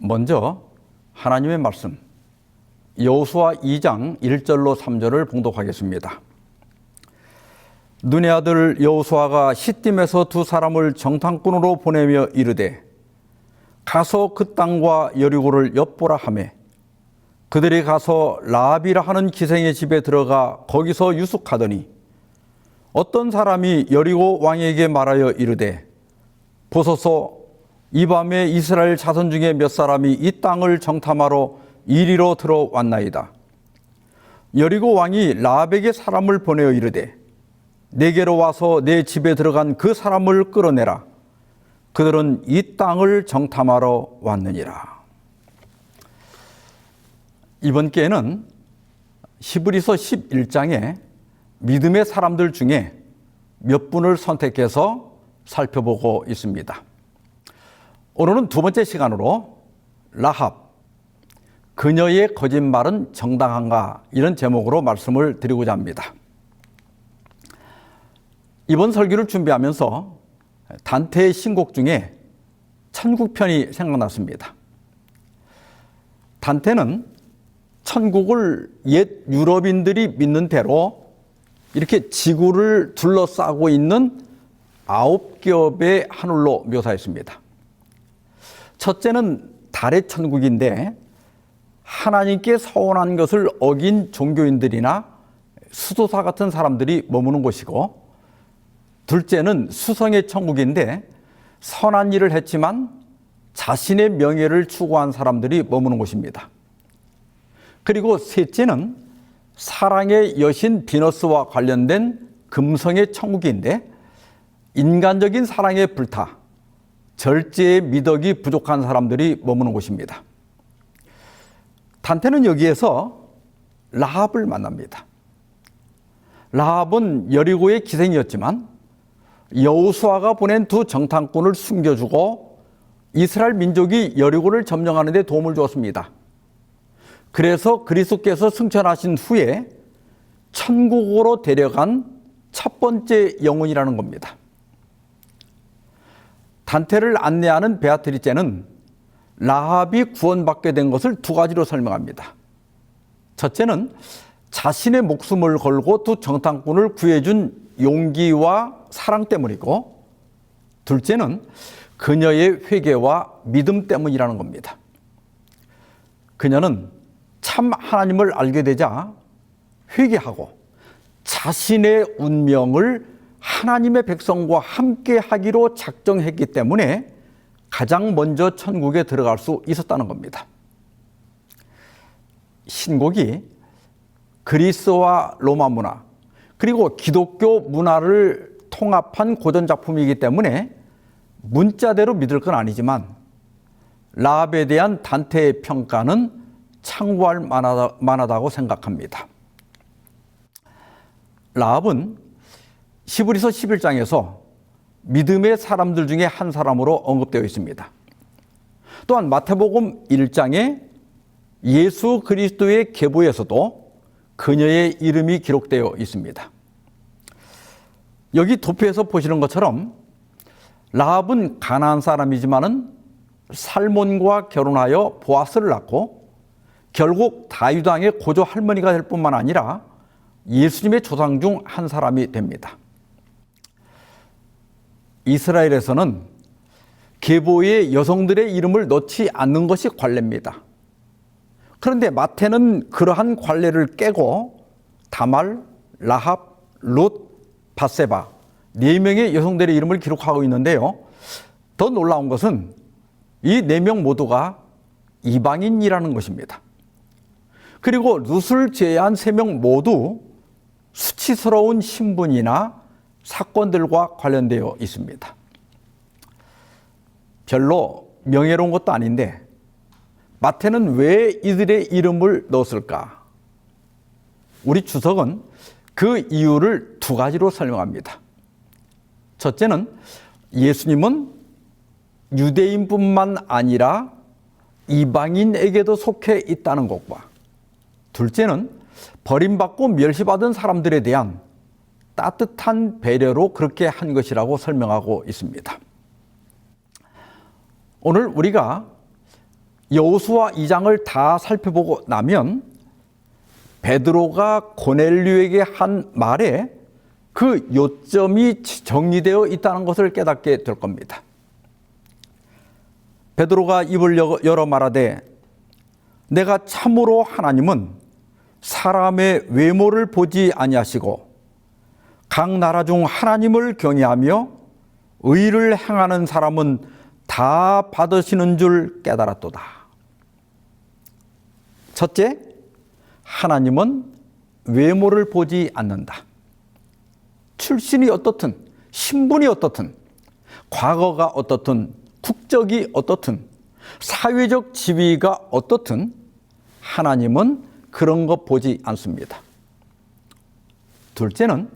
먼저 하나님의 말씀 여호수아 2장 1절로 3절을 봉독하겠습니다. 눈의 아들 여호수아가 시딤에서 두 사람을 정탐꾼으로 보내며 이르되 가서 그 땅과 여리고를 엿보라 하매 그들이 가서 라합이라 하는 기생의 집에 들어가 거기서 유숙하더니 어떤 사람이 여리고 왕에게 말하여 이르되 보소서 이 밤에 이스라엘 자손 중에 몇 사람이 이 땅을 정탐하러 이리로 들어왔나이다. 여리고 왕이 라합에게 사람을 보내어 이르되 내게로 와서 내 집에 들어간 그 사람을 끌어내라. 그들은 이 땅을 정탐하러 왔느니라. 이번 기회는 히브리서 11장에 믿음의 사람들 중에 몇 분을 선택해서 살펴보고 있습니다. 오늘은 두 번째 시간으로 라합, 그녀의 거짓말은 정당한가 이런 제목으로 말씀을 드리고자 합니다. 이번 설교를 준비하면서 단테의 신곡 중에 천국편이 생각났습니다. 단테는 천국을 옛 유럽인들이 믿는 대로 이렇게 지구를 둘러싸고 있는 9겹의 하늘로 묘사했습니다. 첫째는 달의 천국인데 하나님께 서원한 것을 어긴 종교인들이나 수도사 같은 사람들이 머무는 곳이고, 둘째는 수성의 천국인데 선한 일을 했지만 자신의 명예를 추구한 사람들이 머무는 곳입니다. 그리고 셋째는 사랑의 여신 비너스와 관련된 금성의 천국인데 인간적인 사랑에 불타 절제의 미덕이 부족한 사람들이 머무는 곳입니다. 단테는 여기에서 라합을 만납니다. 라합은 여리고의 기생이었지만 여호수아가 보낸 두 정탐꾼을 숨겨주고 이스라엘 민족이 여리고를 점령하는 데 도움을 주었습니다. 그래서 그리스도께서 승천하신 후에 천국으로 데려간 첫 번째 영혼이라는 겁니다. 단테를 안내하는 베아트리체는 라합이 구원받게 된 것을 두 가지로 설명합니다. 첫째는 자신의 목숨을 걸고 두 정탐꾼을 구해준 용기와 사랑 때문이고, 둘째는 그녀의 회개와 믿음 때문이라는 겁니다. 그녀는 참 하나님을 알게 되자 회개하고 자신의 운명을 하나님의 백성과 함께 하기로 작정했기 때문에 가장 먼저 천국에 들어갈 수 있었다는 겁니다. 신곡이 그리스와 로마 문화 그리고 기독교 문화를 통합한 고전 작품이기 때문에 문자대로 믿을 건 아니지만 라합에 대한 단테의 평가는 참고할 만하다고 생각합니다. 라합은 히브리서 11장에서 믿음의 사람들 중에 한 사람으로 언급되어 있습니다. 또한 마태복음 1장에 예수 그리스도의 계보에서도 그녀의 이름이 기록되어 있습니다. 여기 도표에서 보시는 것처럼 라합은 가나안 사람이지만은 살몬과 결혼하여 보아스를 낳고 결국 다윗 왕의 고조 할머니가 될 뿐만 아니라 예수님의 조상 중 한 사람이 됩니다. 이스라엘에서는 계보에 여성들의 이름을 넣지 않는 것이 관례입니다. 그런데 마태는 그러한 관례를 깨고 다말, 라합, 룻, 밧세바 4명의 여성들의 이름을 기록하고 있는데요. 더 놀라운 것은 이 4명 모두가 이방인이라는 것입니다. 그리고 룻을 제외한 3명 모두 수치스러운 신분이나 사건들과 관련되어 있습니다. 별로 명예로운 것도 아닌데 마태는 왜 이들의 이름을 넣었을까? 우리 주석은 그 이유를 두 가지로 설명합니다. 첫째는 예수님은 유대인뿐만 아니라 이방인에게도 속해 있다는 것과, 둘째는 버림받고 멸시받은 사람들에 대한 따뜻한 배려로 그렇게 한 것이라고 설명하고 있습니다. 오늘 우리가 여호수아 2장을 다 살펴보고 나면 베드로가 고넬료에게 한 말에 그 요점이 정리되어 있다는 것을 깨닫게 될 겁니다. 베드로가 입을 열어 말하되 내가 참으로 하나님은 사람의 외모를 보지 아니하시고 각 나라 중 하나님을 경외하며 의를 행하는 사람은 다 받으시는 줄 깨달았도다. 첫째, 하나님은 외모를 보지 않는다. 출신이 어떻든, 신분이 어떻든, 과거가 어떻든, 국적이 어떻든, 사회적 지위가 어떻든 하나님은 그런 거 보지 않습니다. 둘째는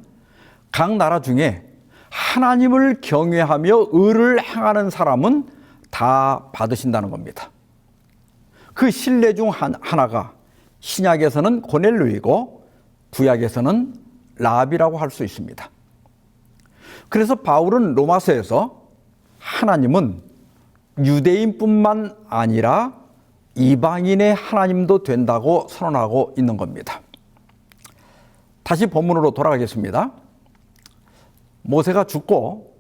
각 나라 중에 하나님을 경외하며 의를 행하는 사람은 다 받으신다는 겁니다. 그 신뢰 중 하나가 신약에서는 고넬료이고 구약에서는 라합이라고 할 수 있습니다. 그래서 바울은 로마서에서 하나님은 유대인뿐만 아니라 이방인의 하나님도 된다고 선언하고 있는 겁니다. 다시 본문으로 돌아가겠습니다. 모세가 죽고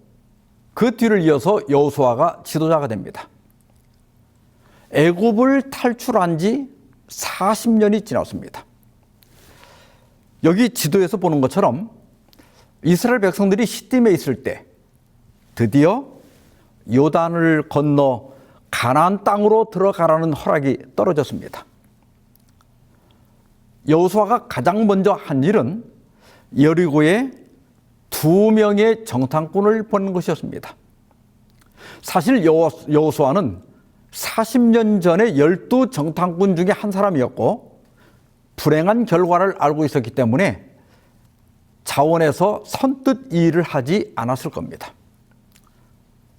그 뒤를 이어서 여호수아가 지도자가 됩니다. 애굽을 탈출한 지 40년이 지났습니다. 여기 지도에서 보는 것처럼 이스라엘 백성들이 시딤에 있을 때 드디어 요단을 건너 가나안 땅으로 들어가라는 허락이 떨어졌습니다. 여호수아가 가장 먼저 한 일은 여리고에 2명의 정탐꾼을 보낸 것이었습니다. 사실 여호수아는 40년 전에 12 정탐꾼 중에 한 사람이었고 불행한 결과를 알고 있었기 때문에 자원에서 선뜻 이 일을 하지 않았을 겁니다.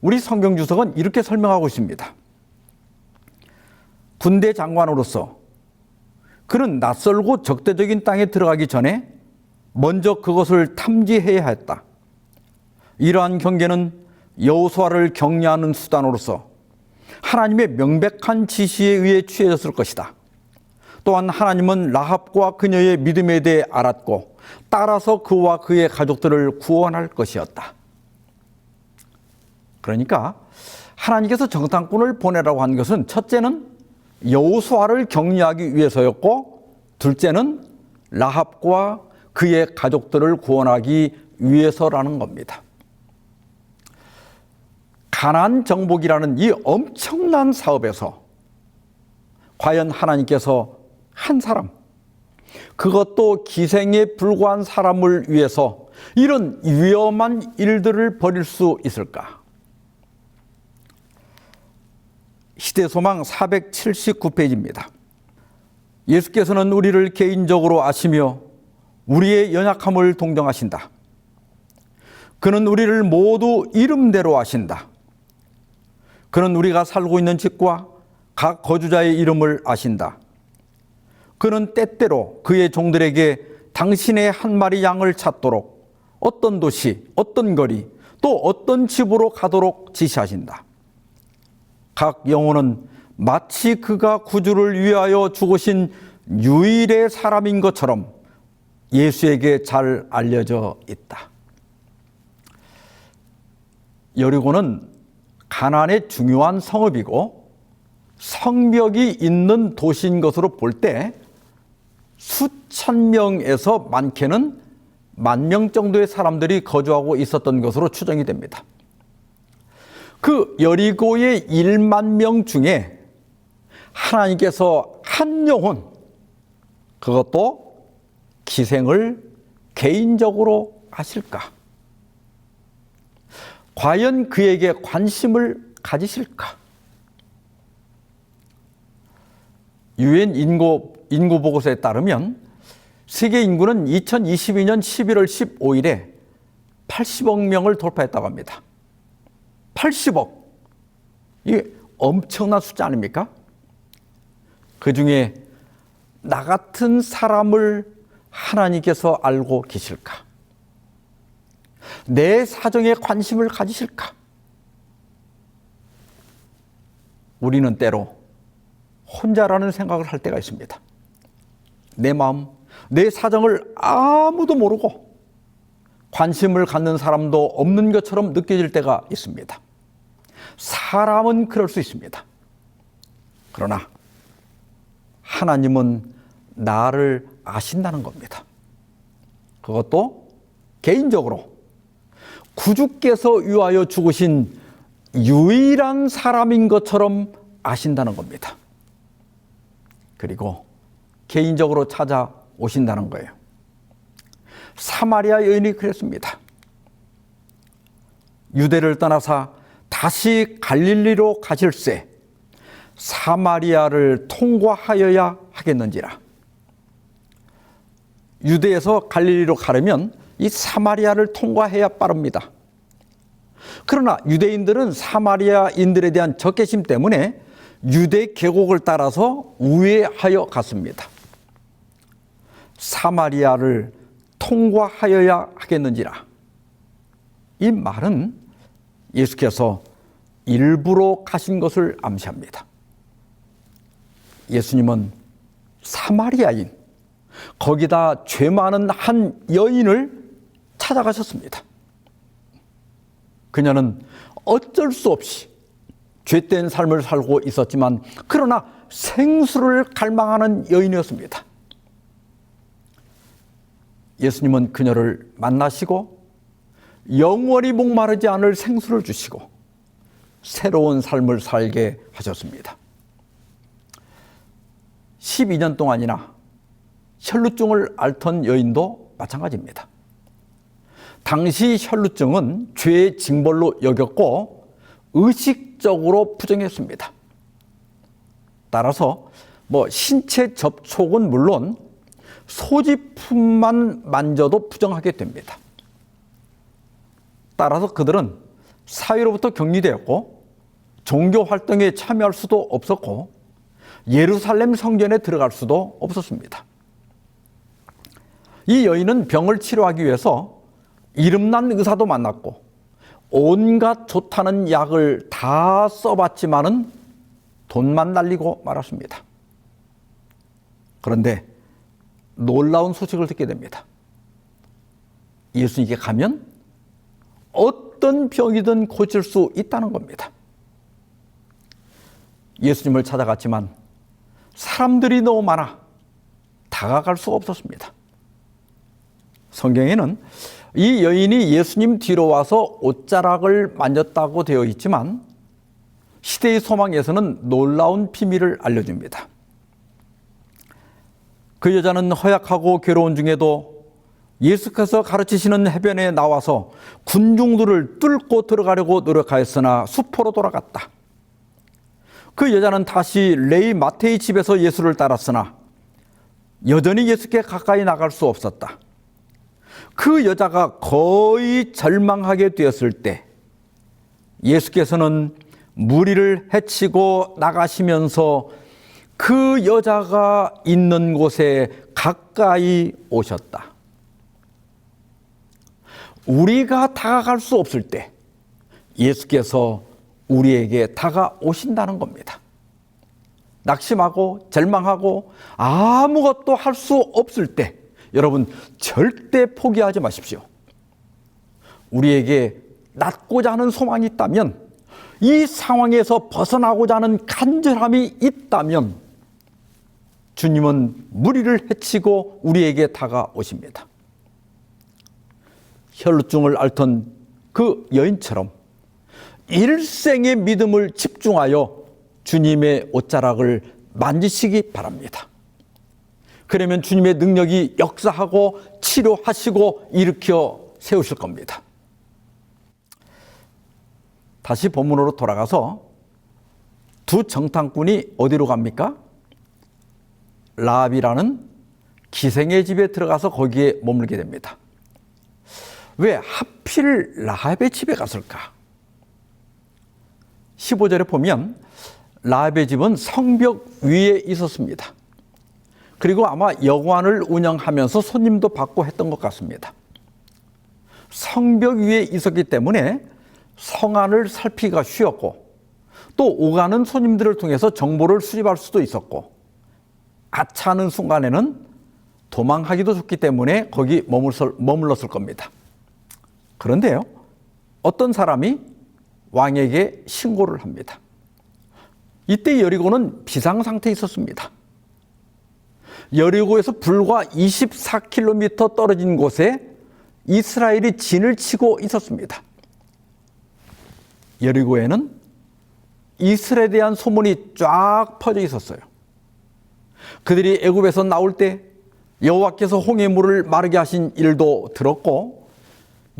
우리 성경 주석은 이렇게 설명하고 있습니다. 군대 장관으로서 그는 낯설고 적대적인 땅에 들어가기 전에 먼저 그것을 탐지해야 했다. 이러한 경계는 여호수아를 격려하는 수단으로서 하나님의 명백한 지시에 의해 취해졌을 것이다. 또한 하나님은 라합과 그녀의 믿음에 대해 알았고 따라서 그와 그의 가족들을 구원할 것이었다. 그러니까 하나님께서 정탐꾼을 보내라고 한 것은 첫째는 여호수아를 격려하기 위해서였고 둘째는 라합과 그의 가족들을 구원하기 위해서라는 겁니다. 가나안 정복이라는 이 엄청난 사업에서 과연 하나님께서 한 사람, 그것도 기생에 불과한 사람을 위해서 이런 위험한 일들을 벌일 수 있을까? 시대소망 479페이지입니다. 예수께서는 우리를 개인적으로 아시며 우리의 연약함을 동정하신다. 그는 우리를 모두 이름대로 아신다. 그는 우리가 살고 있는 집과 각 거주자의 이름을 아신다. 그는 때때로 그의 종들에게 당신의 한 마리 양을 찾도록 어떤 도시, 어떤 거리, 또 어떤 집으로 가도록 지시하신다. 각 영혼은 마치 그가 구주를 위하여 죽으신 유일의 사람인 것처럼 예수에게 잘 알려져 있다. 여리고는 가나안의 중요한 성읍이고 성벽이 있는 도시인 것으로 볼 때 수천 명에서 많게는 10,000명 정도의 사람들이 거주하고 있었던 것으로 추정이 됩니다. 그 여리고의 10,000명 중에 하나님께서 한 영혼, 그것도 기생을 개인적으로 하실까? 과연 그에게 관심을 가지실까? 유엔 인구 보고서에 따르면 세계 인구는 2022년 11월 15일에 80억 명을 돌파했다고 합니다. 80억. 이게 엄청난 숫자 아닙니까? 그 중에 나 같은 사람을 하나님께서 알고 계실까? 내 사정에 관심을 가지실까? 우리는 때로 혼자라는 생각을 할 때가 있습니다. 내 마음, 내 사정을 아무도 모르고 관심을 갖는 사람도 없는 것처럼 느껴질 때가 있습니다. 사람은 그럴 수 있습니다. 그러나 하나님은 나를 아신다는 겁니다. 그것도 개인적으로 구주께서 위하여 죽으신 유일한 사람인 것처럼 아신다는 겁니다. 그리고 개인적으로 찾아오신다는 거예요. 사마리아 여인이 그랬습니다. 유대를 떠나사 다시 갈릴리로 가실새 사마리아를 통과하여야 하겠는지라. 유대에서 갈릴리로 가려면 이 사마리아를 통과해야 빠릅니다. 그러나 유대인들은 사마리아인들에 대한 적개심 때문에 유대 계곡을 따라서 우회하여 갔습니다. 사마리아를 통과하여야 하겠는지라. 이 말은 예수께서 일부러 가신 것을 암시합니다. 예수님은 사마리아인, 거기다 죄 많은 한 여인을 찾아가셨습니다. 그녀는 어쩔 수 없이 죄된 삶을 살고 있었지만 그러나 생수를 갈망하는 여인이었습니다. 예수님은 그녀를 만나시고 영원히 목마르지 않을 생수를 주시고 새로운 삶을 살게 하셨습니다. 12년 동안이나 혈루증을 앓던 여인도 마찬가지입니다. 당시 혈루증은 죄의 징벌로 여겼고 의식적으로 부정했습니다. 따라서 신체 접촉은 물론 소지품만 만져도 부정하게 됩니다. 따라서 그들은 사회로부터 격리되었고 종교 활동에 참여할 수도 없었고 예루살렘 성전에 들어갈 수도 없었습니다. 이 여인은 병을 치료하기 위해서 이름난 의사도 만났고 온갖 좋다는 약을 다 써봤지만은 돈만 날리고 말았습니다. 그런데 놀라운 소식을 듣게 됩니다. 예수님께 가면 어떤 병이든 고칠 수 있다는 겁니다. 예수님을 찾아갔지만 사람들이 너무 많아 다가갈 수가 없었습니다. 성경에는 이 여인이 예수님 뒤로 와서 옷자락을 만졌다고 되어 있지만 시대의 소망에서는 놀라운 비밀을 알려줍니다. 그 여자는 허약하고 괴로운 중에도 예수께서 가르치시는 해변에 나와서 군중들을 뚫고 들어가려고 노력하였으나 수포로 돌아갔다. 그 여자는 다시 레위 마태의 집에서 예수를 따랐으나 여전히 예수께 가까이 나갈 수 없었다. 그 여자가 거의 절망하게 되었을 때 예수께서는 무리를 해치고 나가시면서 그 여자가 있는 곳에 가까이 오셨다. 우리가 다가갈 수 없을 때 예수께서 우리에게 다가오신다는 겁니다. 낙심하고 절망하고 아무것도 할 수 없을 때 여러분 절대 포기하지 마십시오. 우리에게 낫고자 하는 소망이 있다면, 이 상황에서 벗어나고자 하는 간절함이 있다면 주님은 무리를 해치고 우리에게 다가오십니다. 혈루증을 앓던 그 여인처럼 일생의 믿음을 집중하여 주님의 옷자락을 만지시기 바랍니다. 그러면 주님의 능력이 역사하고 치료하시고 일으켜 세우실 겁니다. 다시 본문으로 돌아가서 두 정탐꾼이 어디로 갑니까? 라합이라는 기생의 집에 들어가서 거기에 머물게 됩니다. 왜 하필 라합의 집에 갔을까? 15절에 보면 라합의 집은 성벽 위에 있었습니다. 그리고 아마 여관을 운영하면서 손님도 받고 했던 것 같습니다. 성벽 위에 있었기 때문에 성 안을 살피기가 쉬웠고 또 오가는 손님들을 통해서 정보를 수집할 수도 있었고, 아차하는 순간에는 도망하기도 좋기 때문에 거기 머물렀을 겁니다. 그런데요, 어떤 사람이 왕에게 신고를 합니다. 이때 여리고는 비상상태에 있었습니다. 여리고에서 불과 24km 떨어진 곳에 이스라엘이 진을 치고 있었습니다. 여리고에는 이스라엘에 대한 소문이 쫙 퍼져 있었어요. 그들이 애굽에서 나올 때 여호와께서 홍해 물을 마르게 하신 일도 들었고,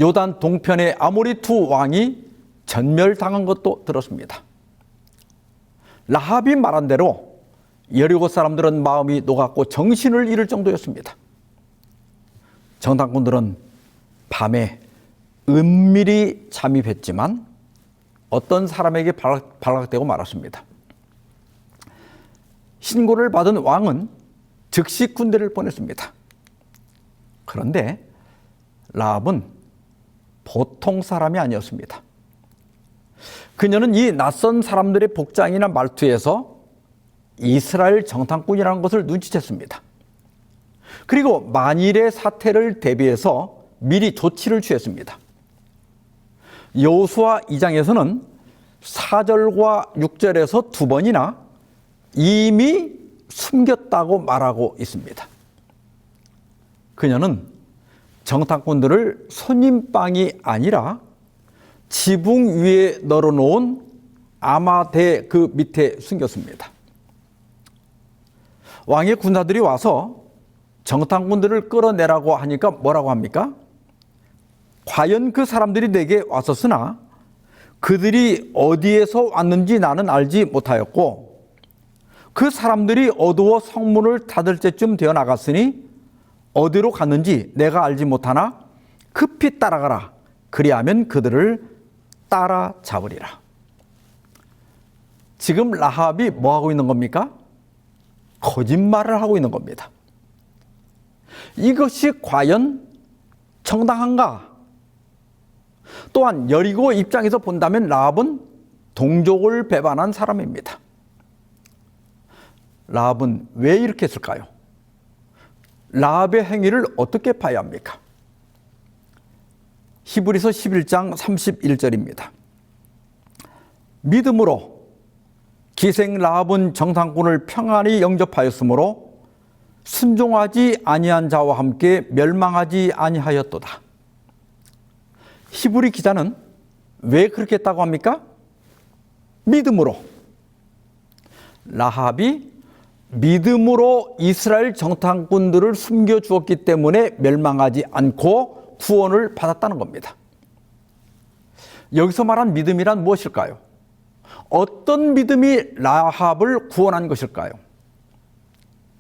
요단 동편의 아모리 두 왕이 전멸당한 것도 들었습니다. 라합이 말한 대로 여리고 사람들은 마음이 녹았고 정신을 잃을 정도였습니다. 정탐꾼들은 밤에 은밀히 잠입했지만 어떤 사람에게 발각되고 말았습니다. 신고를 받은 왕은 즉시 군대를 보냈습니다. 그런데 라합은 보통 사람이 아니었습니다. 그녀는 이 낯선 사람들의 복장이나 말투에서 이스라엘 정탐꾼이라는 것을 눈치챘습니다. 그리고 만일의 사태를 대비해서 미리 조치를 취했습니다. 여호수아 2장에서는 4절과 6절에서 두 번이나 이미 숨겼다고 말하고 있습니다. 그녀는 정탐꾼들을 손님방이 아니라 지붕 위에 널어놓은 아마대 그 밑에 숨겼습니다. 왕의 군사들이 와서 정탐꾼들을 끌어내라고 하니까 뭐라고 합니까? 과연 그 사람들이 내게 왔었으나 그들이 어디에서 왔는지 나는 알지 못하였고, 그 사람들이 어두워 성문을 닫을 때쯤 되어 나갔으니 어디로 갔는지 내가 알지 못하나 급히 따라가라. 그리하면 그들을 따라잡으리라. 지금 라합이 뭐 하고 있는 겁니까? 거짓말을 하고 있는 겁니다. 이것이 과연 정당한가? 또한 여리고 입장에서 본다면 라합은 동족을 배반한 사람입니다. 라합은 왜 이렇게 했을까요? 라합의 행위를 어떻게 봐야 합니까? 히브리서 11장 31절입니다. 믿음으로 기생 라합은 정탐꾼을 평안히 영접하였으므로 순종하지 아니한 자와 함께 멸망하지 아니하였도다. 히브리 기자는 왜 그렇게 했다고 합니까? 믿음으로. 라합이 믿음으로 이스라엘 정탐꾼들을 숨겨주었기 때문에 멸망하지 않고 구원을 받았다는 겁니다. 여기서 말한 믿음이란 무엇일까요? 어떤 믿음이 라합을 구원한 것일까요?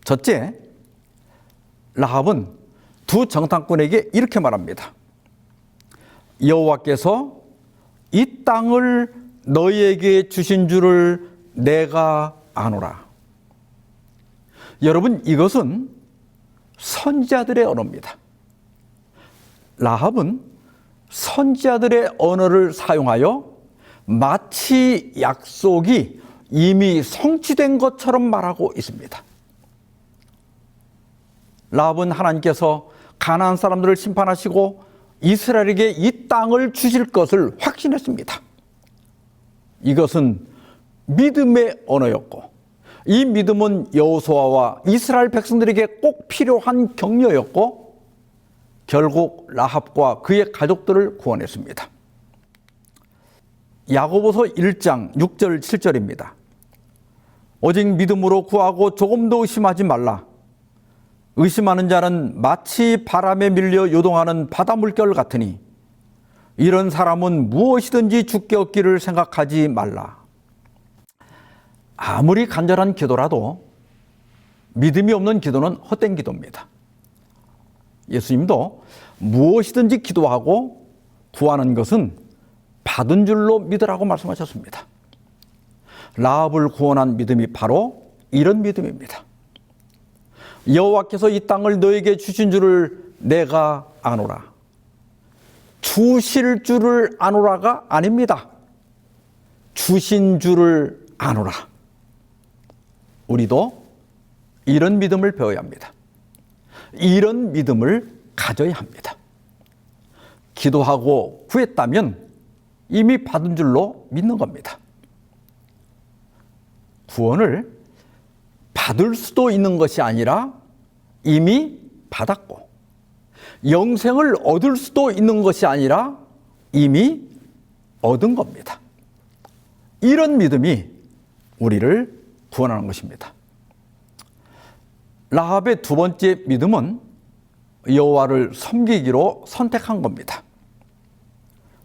첫째, 라합은 두 정탐꾼에게 이렇게 말합니다. 여호와께서 이 땅을 너희에게 주신 줄을 내가 아노라. 여러분, 이것은 선지자들의 언어입니다. 라합은 선지자들의 언어를 사용하여 마치 약속이 이미 성취된 것처럼 말하고 있습니다. 라합은 하나님께서 가나안 사람들을 심판하시고 이스라엘에게 이 땅을 주실 것을 확신했습니다. 이것은 믿음의 언어였고, 이 믿음은 여호수아와 이스라엘 백성들에게 꼭 필요한 격려였고, 결국 라합과 그의 가족들을 구원했습니다. 야고보서 1장 6절 7절입니다. 오직 믿음으로 구하고 조금도 의심하지 말라. 의심하는 자는 마치 바람에 밀려 요동하는 바다 물결 같으니 이런 사람은 무엇이든지 주께 얻기를 생각하지 말라. 아무리 간절한 기도라도 믿음이 없는 기도는 헛된 기도입니다. 예수님도 무엇이든지 기도하고 구하는 것은 받은 줄로 믿으라고 말씀하셨습니다. 라합을 구원한 믿음이 바로 이런 믿음입니다. 여호와께서 이 땅을 너에게 주신 줄을 내가 아노라. 주실 줄을 아노라가 아닙니다. 주신 줄을 아노라. 우리도 이런 믿음을 배워야 합니다. 이런 믿음을 가져야 합니다. 기도하고 구했다면 이미 받은 줄로 믿는 겁니다. 구원을 받을 수도 있는 것이 아니라 이미 받았고, 영생을 얻을 수도 있는 것이 아니라 이미 얻은 겁니다. 이런 믿음이 우리를 구원하는 것입니다. 라합의 두 번째 믿음은 여호와를 섬기기로 선택한 겁니다.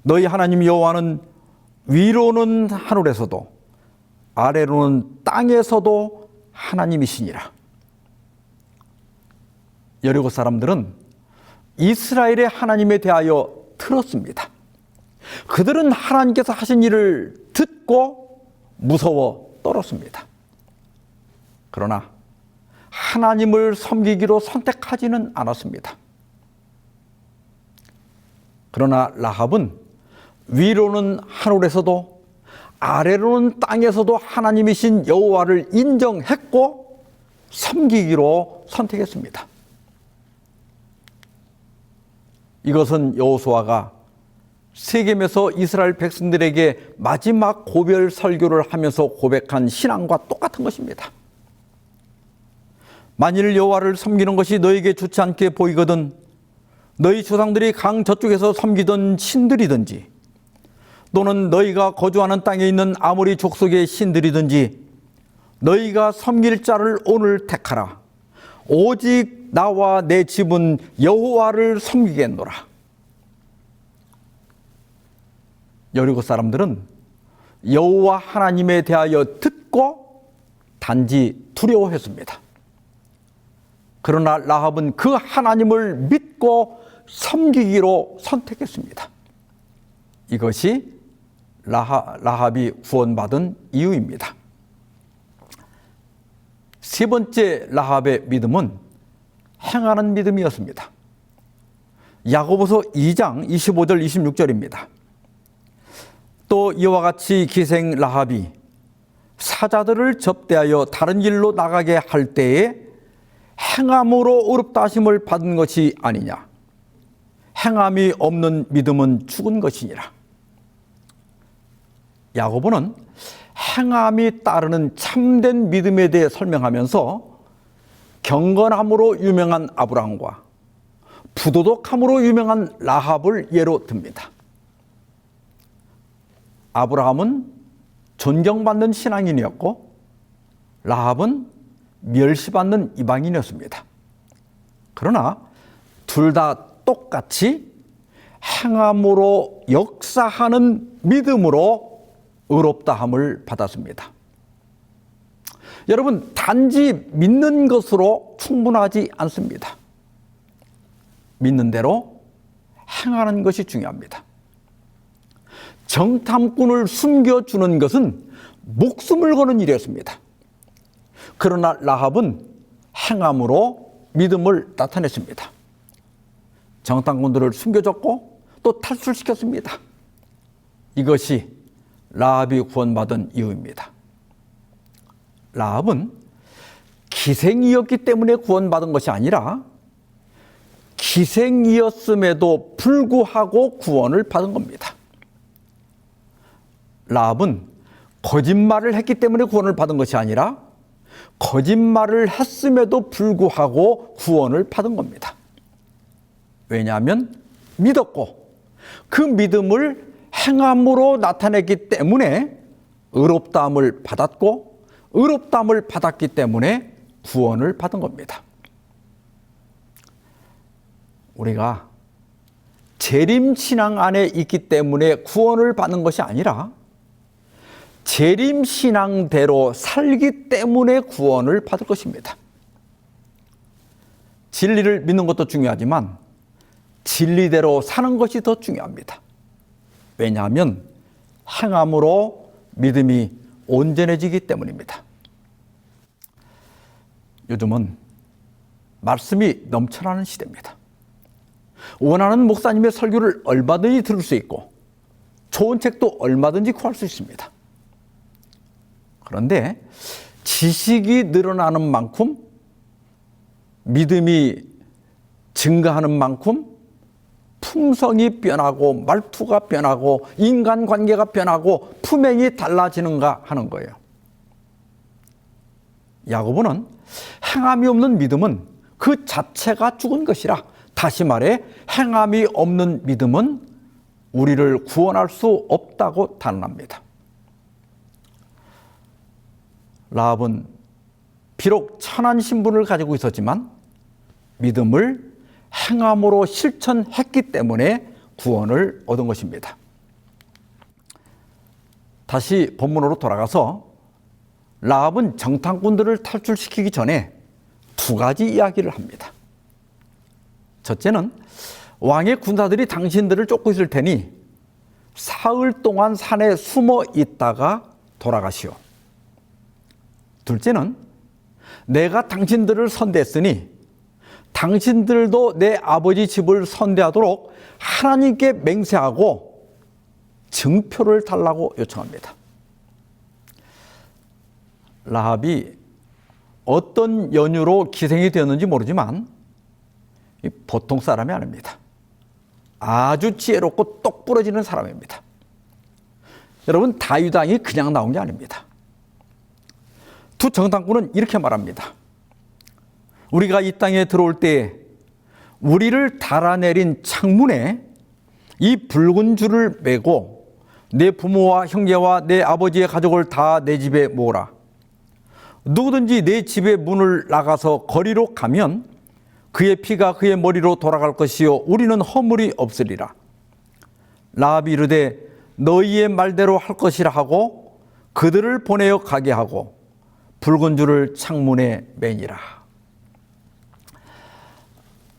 너희 하나님 여호와는 위로는 하늘에서도 아래로는 땅에서도 하나님이시니라. 여리고 사람들은 이스라엘의 하나님에 대하여 들었습니다. 그들은 하나님께서 하신 일을 듣고 무서워 떨었습니다. 그러나 하나님을 섬기기로 선택하지는 않았습니다. 그러나 라합은 위로는 하늘에서도 아래로는 땅에서도 하나님이신 여호와를 인정했고 섬기기로 선택했습니다. 이것은 여호수아가 세겜에서 이스라엘 백성들에게 마지막 고별 설교를 하면서 고백한 신앙과 똑같은 것입니다. 만일 여호와를 섬기는 것이 너에게 좋지 않게 보이거든 너희 조상들이 강 저쪽에서 섬기던 신들이든지 또는 너희가 거주하는 땅에 있는 아모리 족속의 신들이든지 너희가 섬길 자를 오늘 택하라. 오직 나와 내 집은 여호와를 섬기겠노라. 여리고 사람들은 여호와 하나님에 대하여 듣고 단지 두려워했습니다. 그러나 라합은 그 하나님을 믿고 섬기기로 선택했습니다. 이것이 라합이 구원받은 이유입니다. 세 번째 라합의 믿음은 행하는 믿음이었습니다. 야고보서 2장 25절 26절입니다. 또 이와 같이 기생 라합이 사자들을 접대하여 다른 길로 나가게 할 때에 행함으로 의롭다 하심을 받은 것이 아니냐. 행함이 없는 믿음은 죽은 것이니라. 야고보는 행함이 따르는 참된 믿음에 대해 설명하면서 경건함으로 유명한 아브라함과 부도덕함으로 유명한 라합을 예로 듭니다. 아브라함은 존경받는 신앙인이었고 라합은 멸시받는 이방인이었습니다. 그러나 둘 다 똑같이 행함으로 역사하는 믿음으로 의롭다함을 받았습니다. 여러분, 단지 믿는 것으로 충분하지 않습니다. 믿는 대로 행하는 것이 중요합니다. 정탐꾼을 숨겨주는 것은 목숨을 거는 일이었습니다. 그러나 라합은 행함으로 믿음을 나타냈습니다. 정탐꾼들을 숨겨줬고 또 탈출시켰습니다. 이것이 라합이 구원받은 이유입니다. 라합은 기생이었기 때문에 구원받은 것이 아니라 기생이었음에도 불구하고 구원을 받은 겁니다. 라합은 거짓말을 했기 때문에 구원을 받은 것이 아니라 거짓말을 했음에도 불구하고 구원을 받은 겁니다. 왜냐하면 믿었고 그 믿음을 행함으로 나타냈기 때문에 의롭다함을 받았고 의롭다함을 받았기 때문에 구원을 받은 겁니다. 우리가 재림신앙 안에 있기 때문에 구원을 받는 것이 아니라 재림신앙대로 살기 때문에 구원을 받을 것입니다. 진리를 믿는 것도 중요하지만 진리대로 사는 것이 더 중요합니다. 왜냐하면 행함으로 믿음이 온전해지기 때문입니다. 요즘은 말씀이 넘쳐나는 시대입니다. 원하는 목사님의 설교를 얼마든지 들을 수 있고 좋은 책도 얼마든지 구할 수 있습니다. 그런데 지식이 늘어나는 만큼 믿음이 증가하는 만큼 품성이 변하고 말투가 변하고 인간관계가 변하고 품행이 달라지는가 하는 거예요. 야고보는 행함이 없는 믿음은 그 자체가 죽은 것이라, 다시 말해 행함이 없는 믿음은 우리를 구원할 수 없다고 단언합니다. 라합은 비록 천한 신분을 가지고 있었지만 믿음을 행함으로 실천했기 때문에 구원을 얻은 것입니다. 다시 본문으로 돌아가서 라합은 정탐꾼들을 탈출시키기 전에 두 가지 이야기를 합니다. 첫째는 왕의 군사들이 당신들을 쫓고 있을 테니 사흘 동안 산에 숨어 있다가 돌아가시오. 둘째는 내가 당신들을 선대했으니 당신들도 내 아버지 집을 선대하도록 하나님께 맹세하고 증표를 달라고 요청합니다. 라합이 어떤 연유로 기생이 되었는지 모르지만 보통 사람이 아닙니다. 아주 지혜롭고 똑부러지는 사람입니다. 여러분, 다윗 왕이 그냥 나온 게 아닙니다. 두 정탐꾼은 이렇게 말합니다. 우리가 이 땅에 들어올 때 우리를 달아내린 창문에 이 붉은 줄을 매고 내 부모와 형제와 내 아버지의 가족을 다 내 집에 모으라. 누구든지 내 집의 문을 나가서 거리로 가면 그의 피가 그의 머리로 돌아갈 것이요 우리는 허물이 없으리라. 라합이 이르되 너희의 말대로 할 것이라 하고 그들을 보내어 가게 하고 붉은 줄을 창문에 매니라.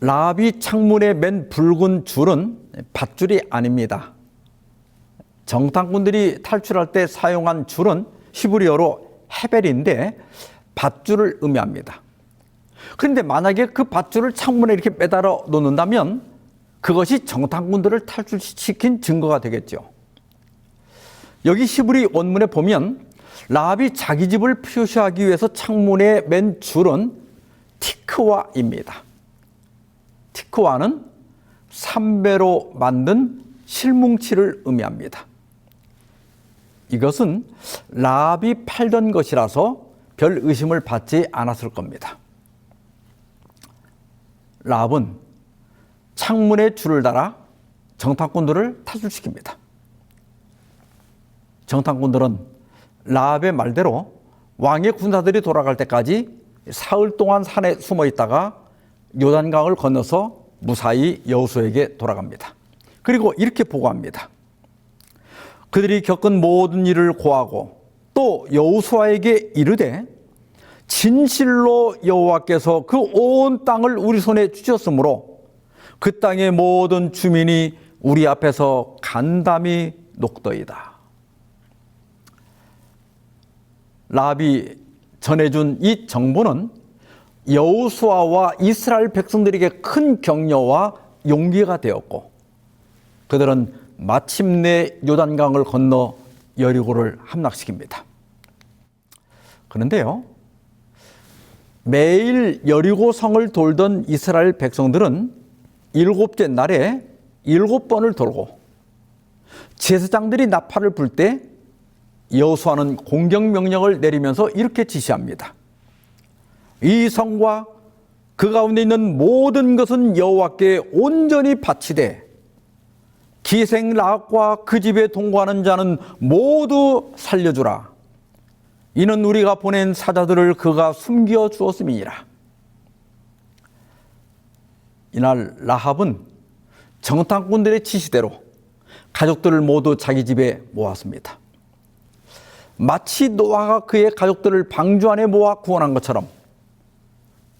라합이 창문에 맨 붉은 줄은 밧줄이 아닙니다. 정탐꾼들이 탈출할 때 사용한 줄은 히브리어로 헤벨인데 밧줄을 의미합니다. 그런데 만약에 그 밧줄을 창문에 이렇게 매달아 놓는다면 그것이 정탐꾼들을 탈출시킨 증거가 되겠죠. 여기 히브리 원문에 보면 라합이 자기 집을 표시하기 위해서 창문에 맨 줄은 티크와입니다. 티크와는 삼배로 만든 실뭉치를 의미합니다. 이것은 라합이 팔던 것이라서 별 의심을 받지 않았을 겁니다. 라합은 창문에 줄을 달아 정탐꾼들을 탈출시킵니다. 정탐꾼들은 라합의 말대로 왕의 군사들이 돌아갈 때까지 사흘 동안 산에 숨어 있다가 요단강을 건너서 무사히 여호수아에게 돌아갑니다. 그리고 이렇게 보고합니다. 그들이 겪은 모든 일을 고하고 또 여호수아에게 이르되 진실로 여호와께서 그 온 땅을 우리 손에 주셨으므로 그 땅의 모든 주민이 우리 앞에서 간담이 녹더이다. 라합이 전해준 이 정보는 여호수아와 이스라엘 백성들에게 큰 격려와 용기가 되었고 그들은 마침내 요단강을 건너 여리고를 함락시킵니다. 그런데요, 매일 여리고 성을 돌던 이스라엘 백성들은 7째 날에 7번을 돌고 제사장들이 나팔을 불 때 여호수아는 공격 명령을 내리면서 이렇게 지시합니다. 이 성과 그 가운데 있는 모든 것은 여호와께 온전히 바치되 기생 라합과 그 집에 동거하는 자는 모두 살려주라. 이는 우리가 보낸 사자들을 그가 숨겨 주었음이니라. 이날 라합은 정탐꾼들의 지시대로 가족들을 모두 자기 집에 모았습니다. 마치 노아가 그의 가족들을 방주 안에 모아 구원한 것처럼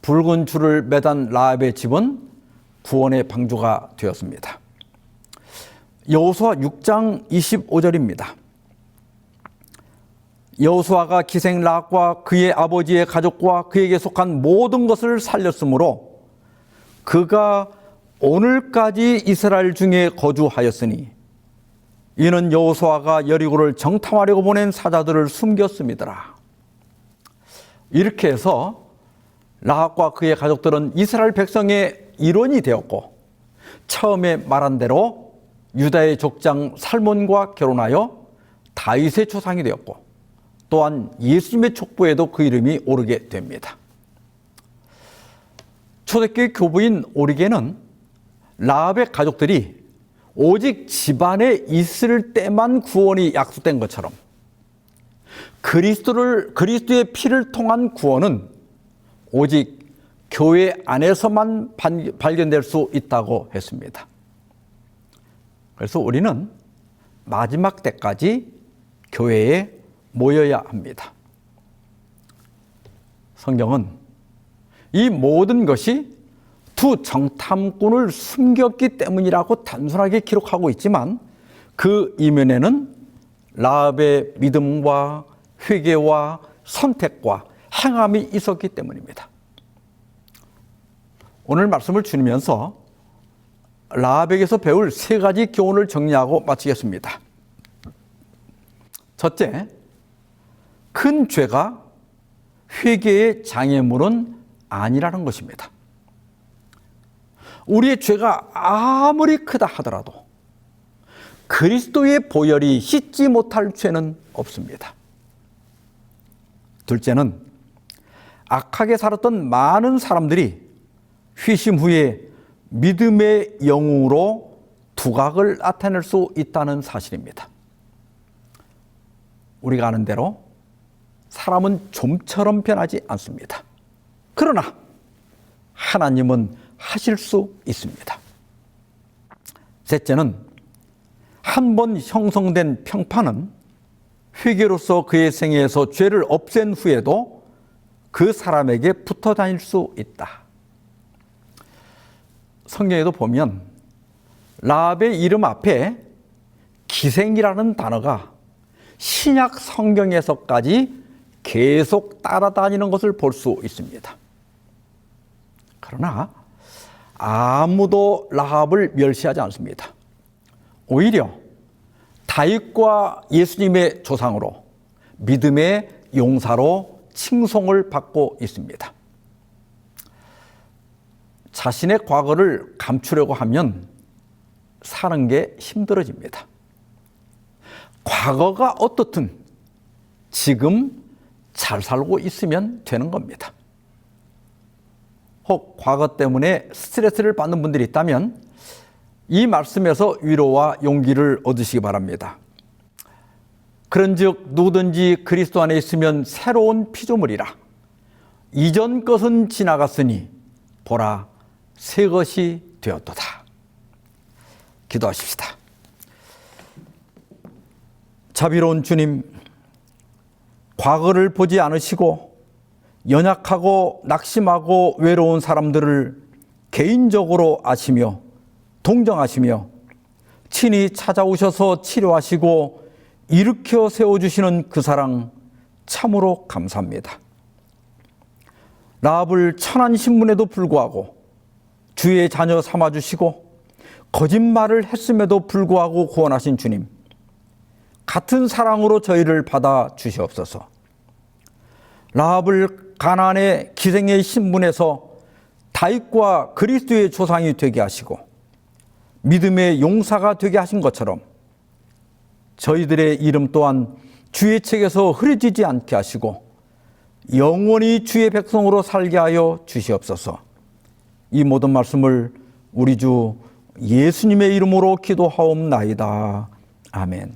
붉은 줄을 매단 라합의 집은 구원의 방주가 되었습니다. 여호수아 6장 25절입니다. 여호수아가 기생 라합과 그의 아버지의 가족과 그에게 속한 모든 것을 살렸으므로 그가 오늘까지 이스라엘 중에 거주하였으니 이는 여호수아가 여리고를 정탐하려고 보낸 사자들을 숨겼음이더라. 이렇게 해서 라합과 그의 가족들은 이스라엘 백성의 일원이 되었고, 처음에 말한 대로 유다의 족장 살몬과 결혼하여 다윗의 조상이 되었고, 또한 예수님의 족보에도 그 이름이 오르게 됩니다. 초대교회 교부인 오리게는 라합의 가족들이 오직 집안에 있을 때만 구원이 약속된 것처럼 그리스도의 피를 통한 구원은 오직 교회 안에서만 발견될 수 있다고 했습니다. 그래서 우리는 마지막 때까지 교회에 모여야 합니다. 성경은 이 모든 것이 두 정탐꾼을 숨겼기 때문이라고 단순하게 기록하고 있지만, 그 이면에는 라합의 믿음과 회개와 선택과 행함이 있었기 때문입니다. 오늘 말씀을 주면서 라합에게서 배울 세 가지 교훈을 정리하고 마치겠습니다. 첫째, 큰 죄가 회개의 장애물은 아니라는 것입니다. 우리의 죄가 아무리 크다 하더라도 그리스도의 보혈이 씻지 못할 죄는 없습니다. 둘째는 악하게 살았던 많은 사람들이 회심 후에 믿음의 영웅으로 두각을 나타낼 수 있다는 사실입니다. 우리가 아는 대로 사람은 좀처럼 변하지 않습니다. 그러나 하나님은 하실 수 있습니다. 셋째는 한 번 형성된 평판은 회개로서 그의 생애에서 죄를 없앤 후에도 그 사람에게 붙어 다닐 수 있다. 성경에도 보면 라합의 이름 앞에 기생이라는 단어가 신약 성경에서까지 계속 따라다니는 것을 볼 수 있습니다. 그러나 아무도 라합을 멸시하지 않습니다. 오히려 다윗과 예수님의 조상으로 믿음의 용사로 칭송을 받고 있습니다. 자신의 과거를 감추려고 하면 사는 게 힘들어집니다. 과거가 어떻든 지금 잘 살고 있으면 되는 겁니다. 혹 과거 때문에 스트레스를 받는 분들이 있다면 이 말씀에서 위로와 용기를 얻으시기 바랍니다. 그런즉 누구든지 그리스도 안에 있으면 새로운 피조물이라. 이전 것은 지나갔으니 보라 새 것이 되었도다. 기도하십시다. 자비로운 주님, 과거를 보지 않으시고 연약하고 낙심하고 외로운 사람들을 개인적으로 아시며 동정하시며 친히 찾아오셔서 치료하시고 일으켜 세워주시는 그 사랑 참으로 감사합니다. 라합을 천한 신분에도 불구하고 주의 자녀 삼아주시고 거짓말을 했음에도 불구하고 구원하신 주님, 같은 사랑으로 저희를 받아 주시옵소서. 라합을 가나안의 기생의 신분에서 다윗과 그리스도의 조상이 되게 하시고 믿음의 용사가 되게 하신 것처럼 저희들의 이름 또한 주의 책에서 흐려지지 않게 하시고 영원히 주의 백성으로 살게 하여 주시옵소서. 이 모든 말씀을 우리 주 예수님의 이름으로 기도하옵나이다. 아멘.